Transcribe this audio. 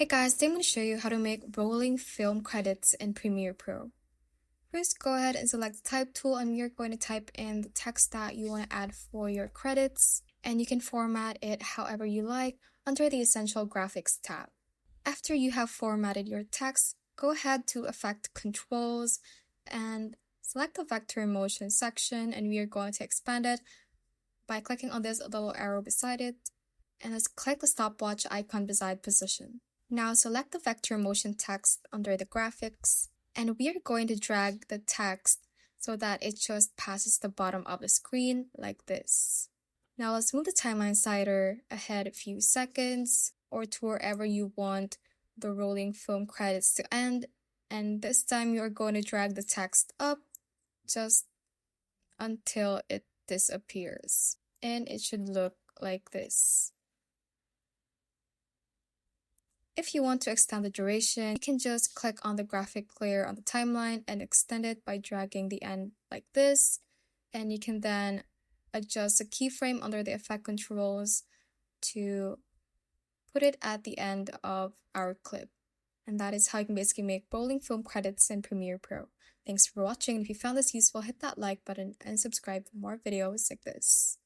Hey guys, today I'm going to show you how to make rolling film credits in Premiere Pro. First, go ahead and select the type tool and you're going to type in the text that you want to add for your credits, and you can format it however you like under the Essential Graphics tab. After you have formatted your text, go ahead to Effect Controls and select the Vector Motion section, and we are going to expand it by clicking on this little arrow beside it, and let's click the stopwatch icon beside position. Now select the vector motion text under the graphics, and we are going to drag the text so that it just passes the bottom of the screen like this. Now let's move the timeline slider ahead a few seconds or to wherever you want the rolling film credits to end, and this time you're going to drag the text up just until it disappears, and it should look like this. If you want to extend the duration, you can just click on the graphic layer on the timeline and extend it by dragging the end like this. And you can then adjust the keyframe under the effect controls to put it at the end of our clip. And that is how you can basically make rolling film credits in Premiere Pro. Thanks for watching. If you found this useful, hit that like button and subscribe for more videos like this.